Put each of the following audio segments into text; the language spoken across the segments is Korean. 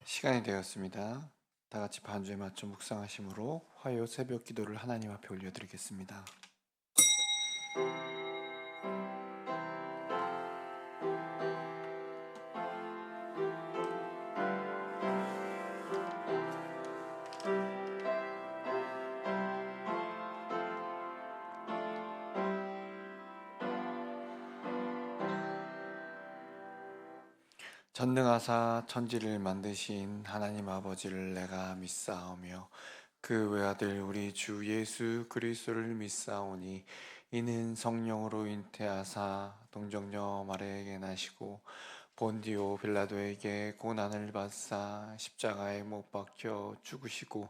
시간이 되었습니다. 다 같이 반주에 맞춰 묵상하심으로 화요 새벽 기도를 하나님 앞에 올려드리겠습니다. 전능하사 천지를 만드신 하나님 아버지를 내가 믿사오며 그 외아들 우리 주 예수 그리스도를 믿사오니 이는 성령으로 잉태하사 동정녀 마리아에게 나시고 본디오 빌라도에게 고난을 받사 십자가에 못 박혀 죽으시고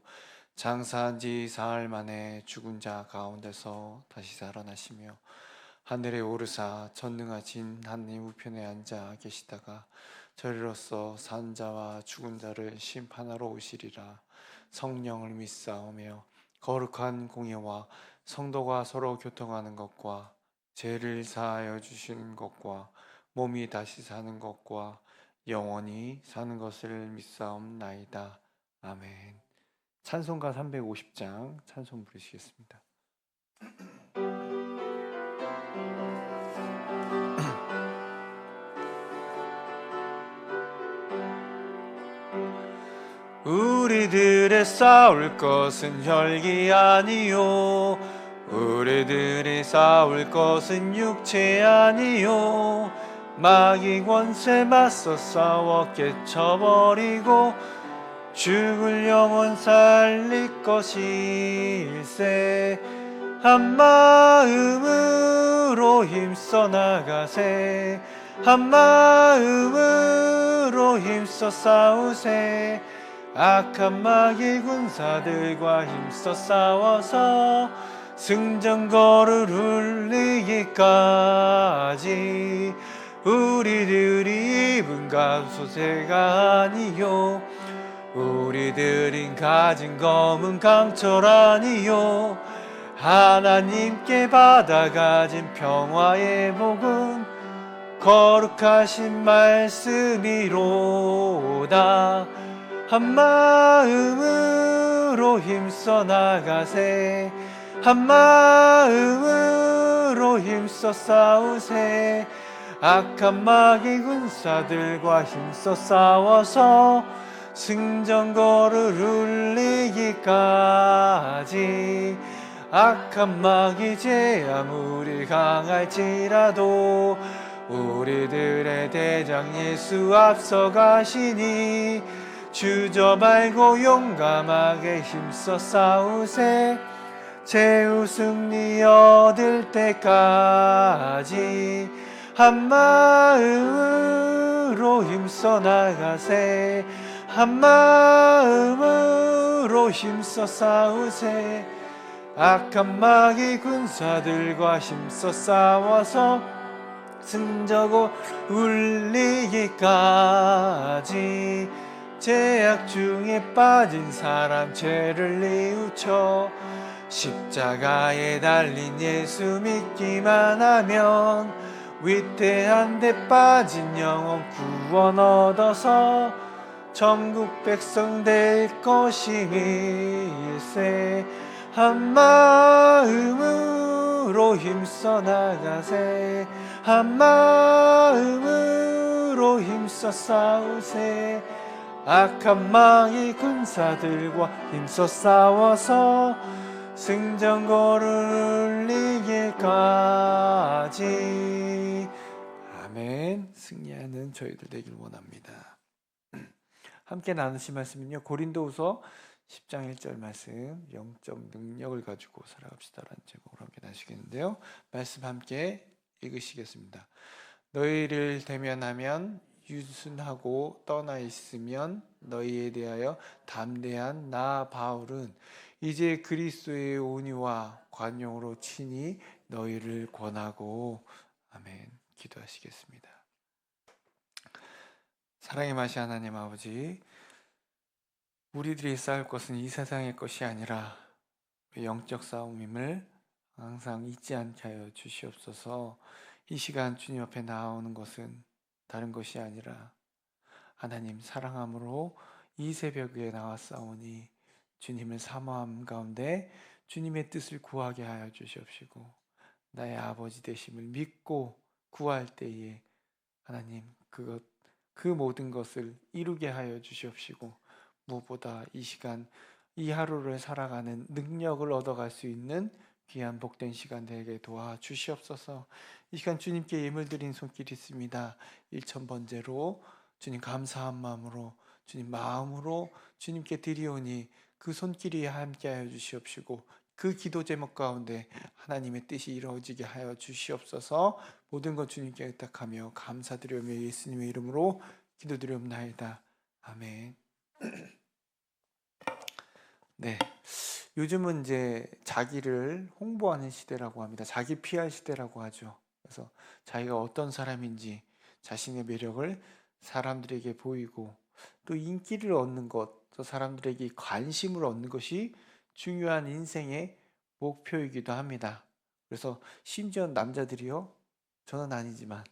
장사한 지 사흘 만에 죽은 자 가운데서 다시 살아나시며 하늘에 오르사 전능하신 하나님 우편에 앉아 계시다가 저리로서 산 자와 죽은 자를 심판하러 오시리라. 성령을 믿사오며 거룩한 공예와 성도가 서로 교통하는 것과 죄를 사하여 주시는 것과 몸이 다시 사는 것과 영원히 사는 것을 믿사옵나이다. 아멘. 찬송가 350장 찬송 부르시겠습니다. 우리들의 싸울 것은 혈기 아니요 우리들이 싸울 것은 육체 아니요 마귀 권세 맞서 싸워 깨쳐버리고 죽을 영혼 살릴 것일세 한마음으로 힘써 나가세 한마음으로 힘써 싸우세 악한 마귀 군사들과 힘써 싸워서 승전거를 울리기까지 우리들이 입은 갑소새가 아니요 우리들이 가진 검은 강철 아니요 하나님께 받아가진 평화의 복음 거룩하신 말씀이로다 한마음으로 힘써 나가세 한마음으로 힘써 싸우세 악한 마귀 군사들과 힘써 싸워서 승전거를 울리기까지 악한 마귀 죄 아무리 강할지라도 우리들의 대장 예수 앞서가시니 주저 말고 용감하게 힘써 싸우세 최후 승리 얻을 때까지 한마음으로 힘써 나가세 한마음으로 힘써 싸우세 악한 마귀 군사들과 힘써 싸워서 승저고 울리기까지 죄악 중에 빠진 사람 죄를 뉘우쳐 십자가에 달린 예수 믿기만 하면 위태한 데 빠진 영혼 구원 얻어서 천국 백성 될 것임일세 한마음으로 힘써 나가세 한마음으로 힘써 싸우세 악한 마귀 군사들과 힘써 싸워서 승전거를 울리기까지 아멘. 승리하는 저희들 되길 원합니다. 함께 나누신 말씀은요 고린도후서 10장 1절 말씀 영적 능력을 가지고 살아갑시다라는 제목으로 함께 나누시겠는데요 말씀 함께 읽으시겠습니다. 너희를 대면하면 유순하고 떠나 있으면 너희에 대하여 담대한 나 바울은 이제 그리스도의 온유와 관용으로 친히 너희를 권하고 아멘. 기도하시겠습니다. 사랑의 마시 하나님 아버지 우리들이 싸울 것은 이 세상의 것이 아니라 영적 싸움임을 항상 잊지 않게 하여 주시옵소서. 이 시간 주님 앞에 나오는 것은 다른 것이 아니라 하나님 사랑함으로 이 새벽에 나왔사오니 주님을 사모함 가운데 주님의 뜻을 구하게 하여 주시옵시고 나의 아버지 되심을 믿고 구할 때에 하나님 그 모든 것을 이루게 하여 주시옵시고 무엇보다 이 시간 이 하루를 살아가는 능력을 얻어갈 수 있는 귀한 복된 시간 되게 도와 주시옵소서. 이 시간 주님께 예물 드린 손길이 있습니다. 1000번째로 주님 감사한 마음으로 주님 마음으로 주님께 드리오니 그 손길이 함께하여 주시옵시고 그 기도 제목 가운데 하나님의 뜻이 이루어지게 하여 주시옵소서. 모든 것 주님께 의탁하며 감사드리며 예수님의 이름으로 기도드리옵나이다. 아멘. 네, 요즘은 이제 자기를 홍보하는 시대라고 합니다. 자기 PR 시대라고 하죠. 그래서 자기가 어떤 사람인지 자신의 매력을 사람들에게 보이고 또 인기를 얻는 것, 또 사람들에게 관심을 얻는 것이 중요한 인생의 목표이기도 합니다. 그래서 심지어 남자들이요, 저는 아니지만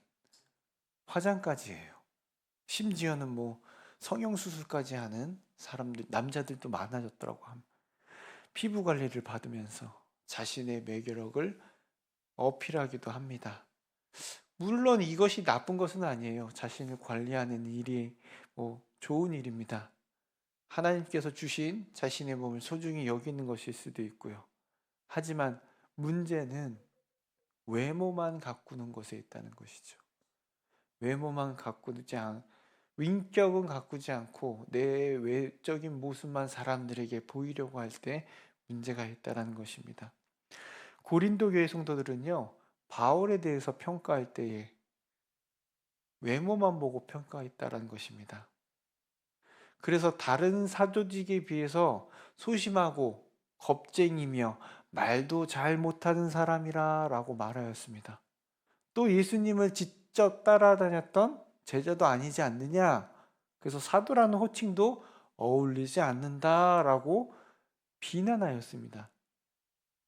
화장까지 해요. 심지어는 뭐 성형수술까지 하는 사람들, 남자들도 많아졌더라고 합니다. 피부 관리를 받으면서 자신의 매력을 어필하기도 합니다. 물론 이것이 나쁜 것은 아니에요. 자신을 관리하는 일이 좋은 일입니다. 하나님께서 주신 자신의 몸을 소중히 여기는 것일 수도 있고요. 하지만 문제는 외모만 가꾸는 것에 있다는 것이죠. 외모만 가꾸지 인격은 가꾸지 않고 내 외적인 모습만 사람들에게 보이려고 할 때 문제가 있다는 것입니다. 고린도 교회 성도들은요, 바울에 대해서 평가할 때에 외모만 보고 평가했다는 것입니다. 그래서 다른 사도직에 비해서 소심하고 겁쟁이며 말도 잘 못하는 사람이라 라고 말하였습니다. 또 예수님을 직접 따라다녔던 제자도 아니지 않느냐, 그래서 사도라는 호칭도 어울리지 않는다라고 비난하였습니다.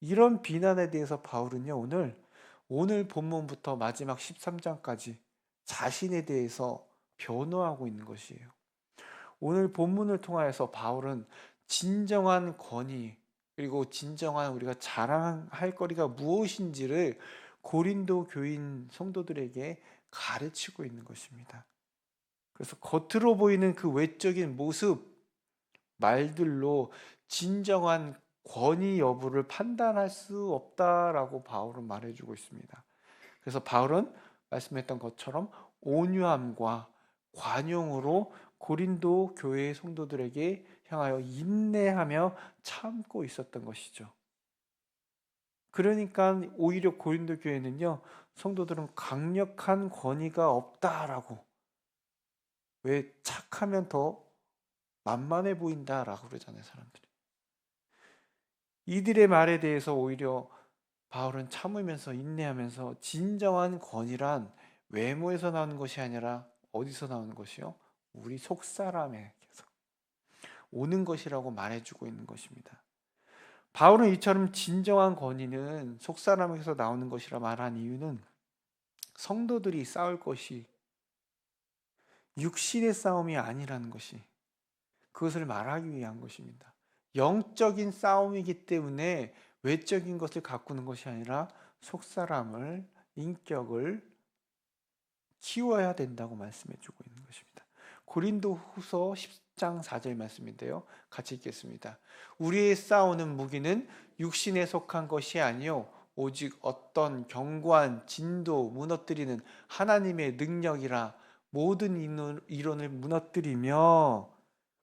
이런 비난에 대해서 바울은요, 오늘 본문부터 마지막 13장까지 자신에 대해서 변호하고 있는 것이에요. 오늘 본문을 통하여서 바울은 진정한 권위, 그리고 진정한 우리가 자랑할 거리가 무엇인지를 고린도 교인 성도들에게 가르치고 있는 것입니다. 그래서 겉으로 보이는 그 외적인 모습, 말들로 진정한 권위 여부를 판단할 수 없다라고 바울은 말해주고 있습니다. 그래서 바울은 말씀했던 것처럼 온유함과 관용으로 고린도 교회의 성도들에게 향하여 인내하며 참고 있었던 것이죠. 그러니까 오히려 고린도 교회는요, 성도들은 강력한 권위가 없다라고, 왜 착하면 더 만만해 보인다라고 그러잖아요, 사람들이. 이들의 말에 대해서 오히려 바울은 참으면서 인내하면서 진정한 권위란 외모에서 나오는 것이 아니라 어디서 나오는 것이요? 우리 속사람에게서 오는 것이라고 말해주고 있는 것입니다. 바울은 이처럼 진정한 권위는 속사람에게서 나오는 것이라 말한 이유는 성도들이 싸울 것이 육신의 싸움이 아니라는 것이, 그것을 말하기 위한 것입니다. 영적인 싸움이기 때문에 외적인 것을 가꾸는 것이 아니라 속사람을, 인격을 키워야 된다고 말씀해주고 있는 것입니다. 고린도 후서 10장 4절 말씀인데요, 같이 읽겠습니다. 우리의 싸우는 무기는 육신에 속한 것이 아니요 오직 어떤 견고한 진도 무너뜨리는 하나님의 능력이라. 모든 이론을 무너뜨리며,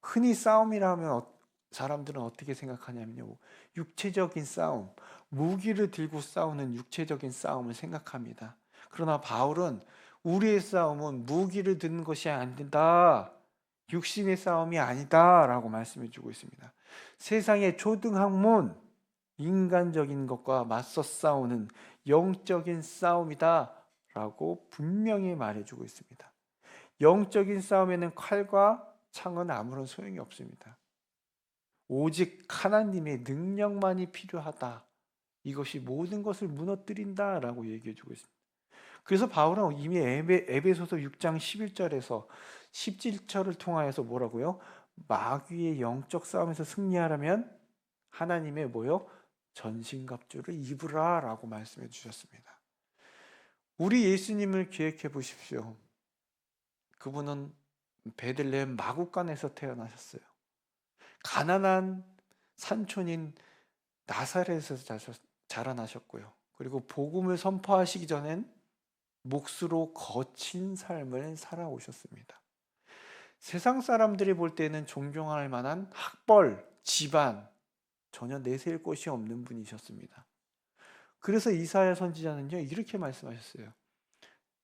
흔히 싸움이라 하면 사람들은 어떻게 생각하냐면요, 육체적인 싸움, 무기를 들고 싸우는 육체적인 싸움을 생각합니다. 그러나 바울은 우리의 싸움은 무기를 드는 것이 아니다, 육신의 싸움이 아니다 라고 말씀해 주고 있습니다. 세상의 초등학문, 인간적인 것과 맞서 싸우는 영적인 싸움이다 라고 분명히 말해주고 있습니다. 영적인 싸움에는 칼과 창은 아무런 소용이 없습니다. 오직 하나님의 능력만이 필요하다. 이것이 모든 것을 무너뜨린다라고 얘기해주고 있습니다. 그래서 바울은 이미 에베소서 6장 11절에서 17절을 통하여서 뭐라고요? 마귀의 영적 싸움에서 승리하려면 하나님의 뭐요? 전신갑주를 입으라 라고 말씀해 주셨습니다. 우리 예수님을 기억해 보십시오. 그분은 베들레헴 마구간에서 태어나셨어요. 가난한 산촌인 나사렛에서 자라나셨고요. 그리고 복음을 선포하시기 전엔 몫으로 거친 삶을 살아오셨습니다. 세상 사람들이 볼 때는 존경할 만한 학벌, 집안 전혀 내세울 곳이 없는 분이셨습니다. 그래서 이사야 선지자는요 이렇게 말씀하셨어요.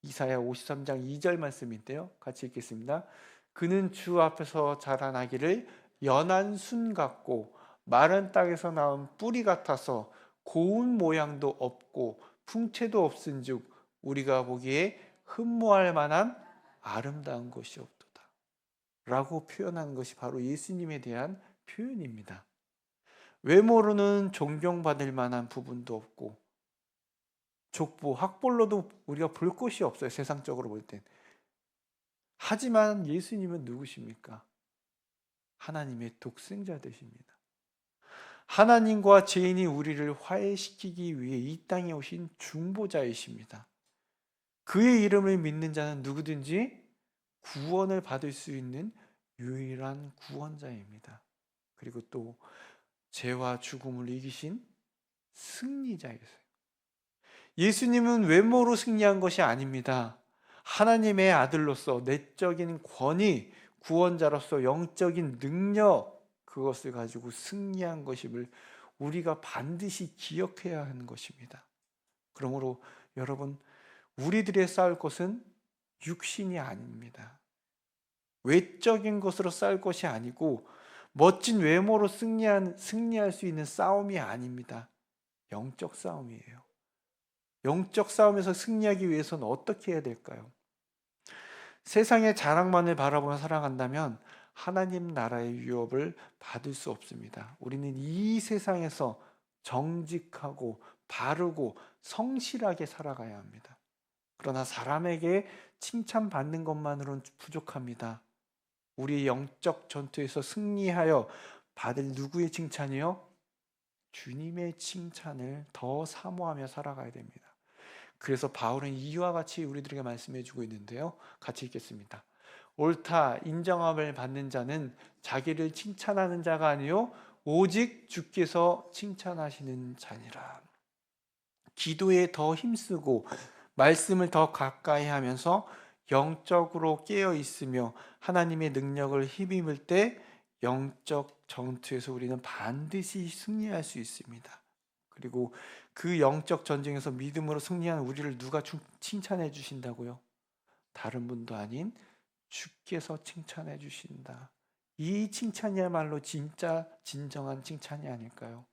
이사야 53장 2절 말씀인데요. 같이 읽겠습니다. 그는 주 앞에서 자라나기를 연한 순 같고 마른 땅에서 나온 뿌리 같아서 고운 모양도 없고 풍채도 없은즉 우리가 보기에 흠모할 만한 아름다운 것이 없도다 라고 표현한 것이 바로 예수님에 대한 표현입니다. 외모로는 존경받을 만한 부분도 없고 족보, 학벌로도 우리가 볼 것이 없어요. 세상적으로 볼 땐. 하지만 예수님은 누구십니까? 하나님의 독생자 되십니다. 하나님과 죄인이 우리를 화해시키기 위해 이 땅에 오신 중보자이십니다. 그의 이름을 믿는 자는 누구든지 구원을 받을 수 있는 유일한 구원자입니다. 그리고 또 죄와 죽음을 이기신 승리자이세요. 예수님은 외모로 승리한 것이 아닙니다. 하나님의 아들로서 내적인 권위, 구원자로서 영적인 능력, 그것을 가지고 승리한 것임을 우리가 반드시 기억해야 하는 것입니다. 그러므로 여러분, 우리들의 싸울 것은 육신이 아닙니다. 외적인 것으로 싸울 것이 아니고 멋진 외모로 승리할 수 있는 싸움이 아닙니다. 영적 싸움이에요. 영적 싸움에서 승리하기 위해서는 어떻게 해야 될까요? 세상의 자랑만을 바라보며 살아간다면 하나님 나라의 유업을 받을 수 없습니다. 우리는 이 세상에서 정직하고 바르고 성실하게 살아가야 합니다. 그러나 사람에게 칭찬받는 것만으로는 부족합니다. 우리의 영적 전투에서 승리하여 받을 누구의 칭찬이요? 주님의 칭찬을 더 사모하며 살아가야 됩니다. 그래서 바울은 이와 같이 우리들에게 말씀해 주고 있는데요. 같이 읽겠습니다. 옳다 인정함을 받는 자는 자기를 칭찬하는 자가 아니요 오직 주께서 칭찬하시는 자니라. 기도에 더 힘쓰고 말씀을 더 가까이 하면서 영적으로 깨어 있으며 하나님의 능력을 힘입을 때 영적 전투에서 우리는 반드시 승리할 수 있습니다. 그리고 그 영적 전쟁에서 믿음으로 승리한 우리를 누가 칭찬해 주신다고요? 다른 분도 아닌 주께서 칭찬해 주신다. 이 칭찬이야말로 진짜 진정한 칭찬이 아닐까요?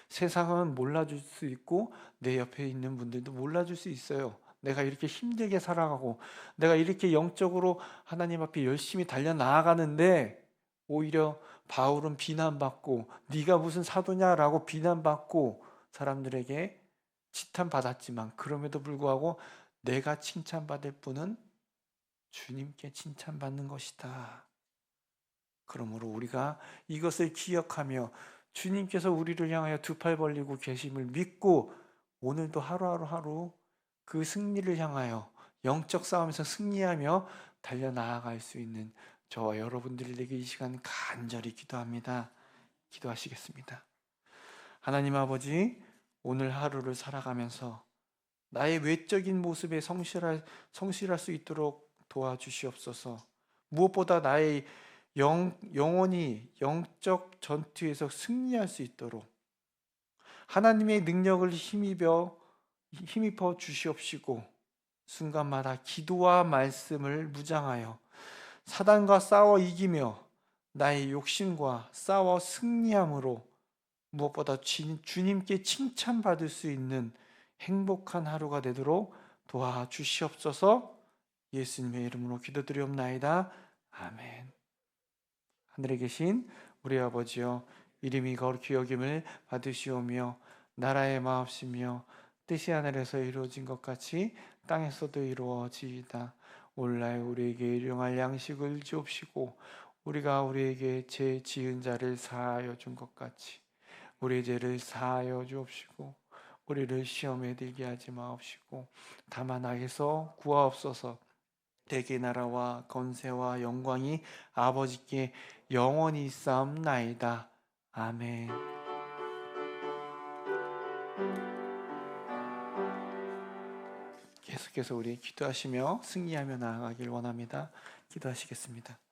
세상은 몰라줄 수 있고 내 옆에 있는 분들도 몰라줄 수 있어요. 내가 이렇게 힘들게 살아가고 내가 이렇게 영적으로 하나님 앞에 열심히 달려나아가는데 오히려 바울은 비난받고 네가 무슨 사도냐라고 비난받고 사람들에게 치탄받았지만 그럼에도 불구하고 내가 칭찬받을 분은 주님께 칭찬받는 것이다. 그러므로 우리가 이것을 기억하며 주님께서 우리를 향하여 두 팔 벌리고 계심을 믿고 오늘도 하루 그 승리를 향하여 영적 싸움에서 승리하며 달려나아갈 수 있는 저와 여러분들에게 이 시간 간절히 기도합니다. 기도하시겠습니다. 하나님 아버지, 오늘 하루를 살아가면서 나의 외적인 모습에 성실할 수 있도록 도와주시옵소서. 무엇보다 나의 영혼이 영적 전투에서 승리할 수 있도록 하나님의 능력을 힘입어 주시옵시고 순간마다 기도와 말씀을 무장하여 사단과 싸워 이기며 나의 욕심과 싸워 승리함으로 무엇보다 주님께 칭찬받을 수 있는 행복한 하루가 되도록 도와주시옵소서. 예수님의 이름으로 기도드리옵나이다. 아멘. 하늘에 계신 우리 아버지여, 이름이 거룩히 여김을 받으시오며 나라의 마옵시며 뜻이 하늘에서 이루어진 것 같이 땅에서도 이루어지이다. 오늘날 우리에게 일용할 양식을 주옵시고 우리가 우리에게 죄 지은 자를 사하여 준 것 같이 우리 죄를 사하여 주옵시고 우리를 시험에 들게 하지 마옵시고 다만 악에서 구하옵소서. 대개 나라와 건세와 영광이 아버지께 영원히 있사옵나이다. 아멘. 계속해서 우리 기도하시며 승리하며 나아가길 원합니다. 기도하시겠습니다.